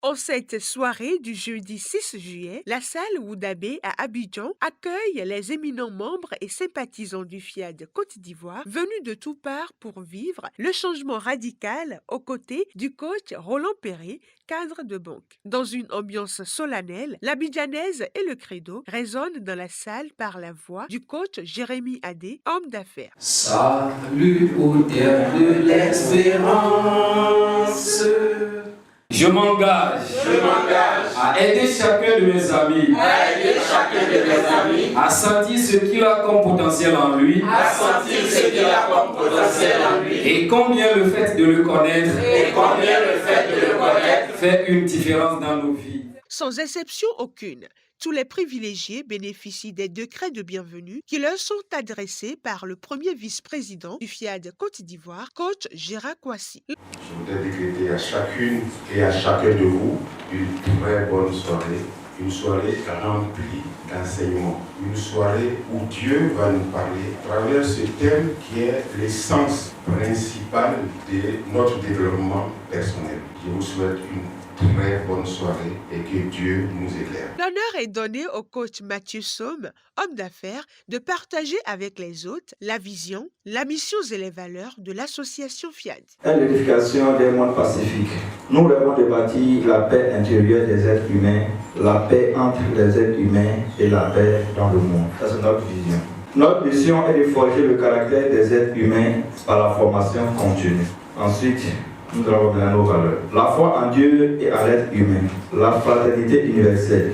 En cette soirée du jeudi 6 juillet, la salle Woudabé à Abidjan accueille les éminents membres et sympathisants du FIAD Côte d'Ivoire venus de toutes parts pour vivre le changement radical aux côtés du coach Roland Perret, cadre de banque. Dans une ambiance solennelle, l'abidjanaise et le credo résonnent dans la salle par la voix du coach Jérémy Adé, homme d'affaires. Salut au terre de l'espérance. Je m'engage à aider chacun de mes amis, à sentir ce qu'il a comme potentiel en lui, et combien le fait de le connaître fait une différence dans nos vies. Sans exception aucune, tous les privilégiés bénéficient des décrets de bienvenue qui leur sont adressés par le premier vice-président du FIAD Côte d'Ivoire, coach Gérard Kwasi. Je voudrais décréter à chacune et à chacun de vous une très bonne soirée, une soirée remplie d'enseignements, une soirée où Dieu va nous parler à travers ce thème qui est l'essence principale de notre développement personnel. Je vous souhaite une très bonne soirée et que Dieu nous éclaire. L'honneur est donné au coach Mathieu Somme, homme d'affaires, de partager avec les autres la vision, la mission et les valeurs de l'association FIAD. L'édification des mondes pacifiques. Nous devons bâtir la paix intérieure des êtres humains, la paix entre les êtres humains et la paix dans le monde. Ça, c'est notre vision. Notre mission est de forger le caractère des êtres humains par la formation continue. Ensuite, nous avons bien nos valeurs. La foi en Dieu et en l'être humain, la fraternité universelle,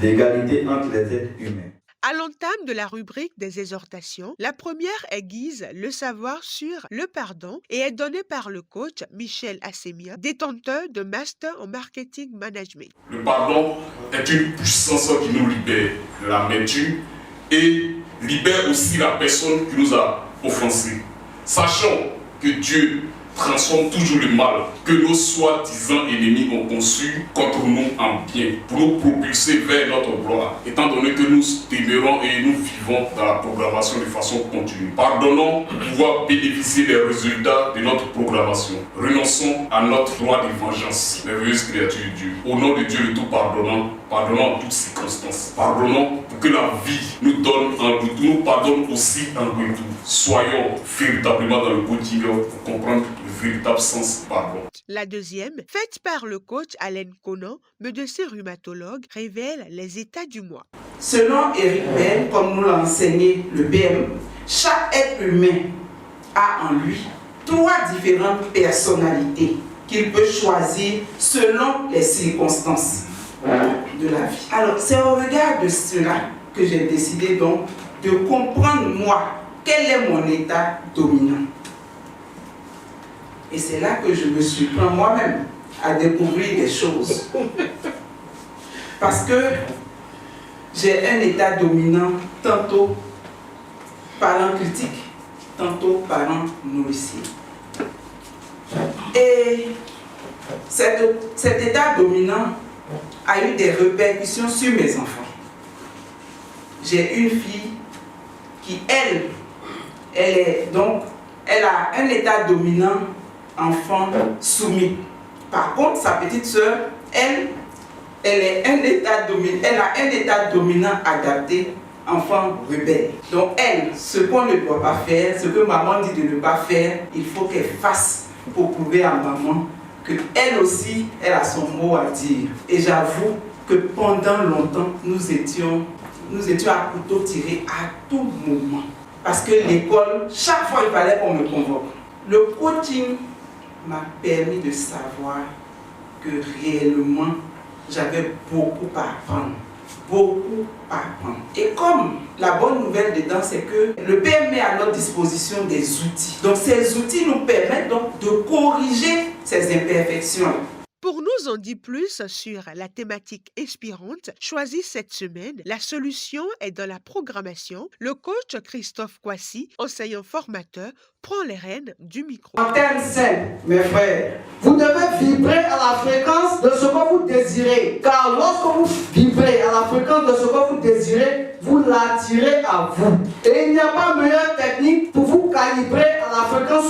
l'égalité entre les êtres humains. À l'entame de la rubrique des exhortations, la première aiguise le savoir sur le pardon et est donnée par le coach Michel Assemia, détenteur de Master en Marketing Management. Le pardon est une puissance qui nous libère de l'amertume et libère aussi la personne qui nous a offensés. Sachant que Dieu transforme toujours le mal que nos soi-disant ennemis ont conçu contre nous en bien, pour nous propulser vers notre gloire, étant donné que nous demeurons et nous vivons dans la programmation de façon continue. Pardonnons pour pouvoir bénéficier des résultats de notre programmation. Renonçons à notre droit de vengeance, merveilleuse créature de Dieu. Au nom de Dieu le Tout-Pardonnant, pardonnons en toutes circonstances. Pardonnons pour que la vie nous donne en retour, nous pardonne aussi en retour. Soyons véritablement dans le quotidien pour comprendre le véritable sens du pardon. La deuxième, faite par le coach Alain Conan, médecin rhumatologue, révèle les états du moi. Selon Eric Bell, comme nous l'a enseigné le BM, chaque être humain a en lui 3 différentes personnalités qu'il peut choisir selon les circonstances de la vie. Alors, c'est au regard de cela que j'ai décidé donc de comprendre moi, quel est mon état dominant. Et c'est là que je me surprends moi-même à découvrir des choses. Parce que j'ai un état dominant, tantôt parent critique, tantôt parent nourricier. Et cet état dominant a eu des répercussions sur mes enfants. J'ai une fille qui, elle a un état dominant, enfant soumis. Par contre, sa petite sœur, elle a un état dominant adapté, enfant rebelle. Donc elle, ce qu'on ne doit pas faire, ce que maman dit de ne pas faire, il faut qu'elle fasse pour prouver à maman qu'elle aussi, elle a son mot à dire. Et j'avoue que pendant longtemps, nous étions à couteau tiré à tout moment. Parce que l'école, chaque fois il fallait qu'on me convoque. Le coaching m'a permis de savoir que réellement, j'avais beaucoup à apprendre. Beaucoup à apprendre. Et comme la bonne nouvelle dedans, c'est que le PM met à notre disposition des outils. Donc ces outils nous permettent donc de corriger ces imperfections. Pour nous en dire plus sur la thématique inspirante choisie cette semaine, la solution est dans la programmation. Le coach Christophe Kwasi, enseignant formateur, prend les rênes du micro. En termes simples, mes frères, vous devez vibrer à la fréquence de ce que vous désirez. Car lorsque vous vibrez à la fréquence de ce que vous désirez, vous l'attirez à vous. Et il n'y a pas meilleure technique pour vous calibrer à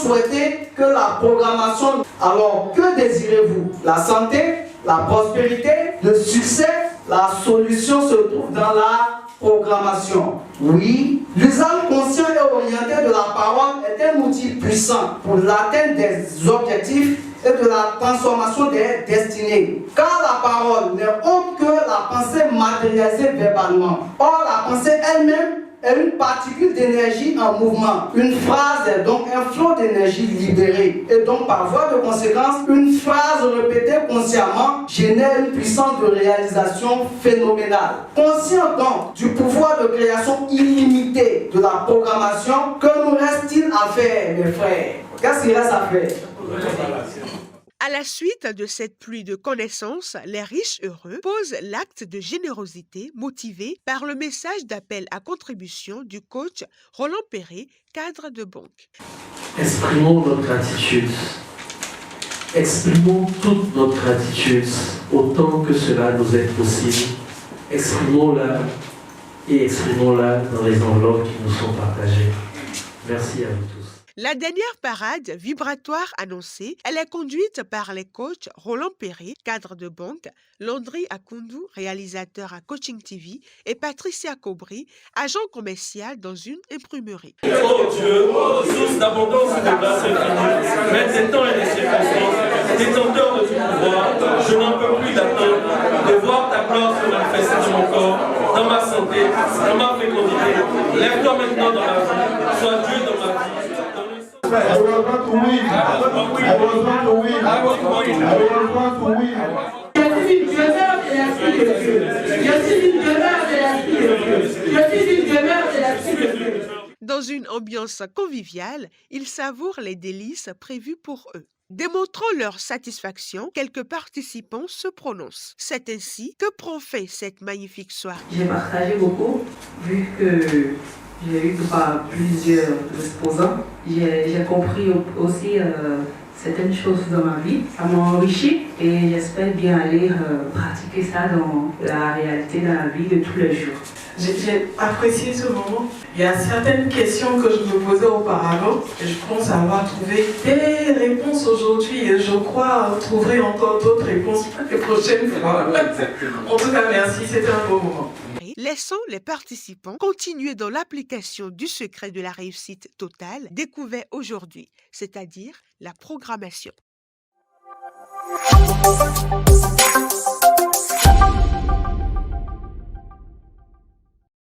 souhaitez que la programmation... Alors, que désirez-vous? La santé, la prospérité, le succès? La solution se trouve dans la programmation. Oui, l'usage conscient et orienté de la parole est un outil puissant pour l'atteinte des objectifs et de la transformation des destinées. Car la parole n'est autre que la pensée matérialisée verbalement. Or, la pensée elle-même est une particule d'énergie en mouvement. Une phrase est donc un flot d'énergie libéré. Et donc, par voie de conséquence, une phrase répétée consciemment génère une puissance de réalisation phénoménale. Conscient donc du pouvoir de création illimité de la programmation, que nous reste-t-il à faire, mes frères? Qu'est-ce qu'il reste à faire? À la suite de cette pluie de connaissances, les riches heureux posent l'acte de générosité motivé par le message d'appel à contribution du coach Roland Perret, cadre de banque. Exprimons notre gratitude. Exprimons toute notre gratitude autant que cela nous est possible. Exprimons-la et exprimons-la dans les enveloppes qui nous sont partagées. Merci à vous tous. La dernière parade vibratoire annoncée, elle est conduite par les coachs Roland Perret, cadre de banque, Landry Akundu, réalisateur à Coaching TV, et Patricia Cobry, agent commercial dans une imprimerie. Oh Dieu, source d'abondance et de grâce infinie, maître des temps et des circonstances, détenteur de tout pouvoir, je n'en peux plus d'attendre de voir ta gloire se manifester dans mon corps, dans ma santé, dans ma fécondité. Lève-toi maintenant dans la vie, sois Dieu dans ma vie. I was not to win. I was not to win. I was not to win. Je suis une demeure de l'Esprit de Dieu. Je suis une demeure de l'Esprit de Dieu. Je suis une demeure de l'Esprit de Dieu. Dans une ambiance conviviale, ils savourent les délices prévues pour eux. Démontrant leur satisfaction, quelques participants se prononcent. C'est ainsi que prend fin cette magnifique soirée. J'ai partagé beaucoup, vu que j'ai eu plusieurs exposants. J'ai compris aussi certaines choses dans ma vie. Ça m'a enrichi et j'espère bien aller pratiquer ça dans la réalité, dans la vie de tous les jours. J'ai apprécié ce moment. Il y a certaines questions que je me posais auparavant et je pense avoir trouvé des réponses aujourd'hui et je crois trouver encore d'autres réponses les prochaines fois. En tout cas, merci, c'était un beau moment. Laissons les participants continuer dans l'application du secret de la réussite totale découvert aujourd'hui, c'est-à-dire la programmation.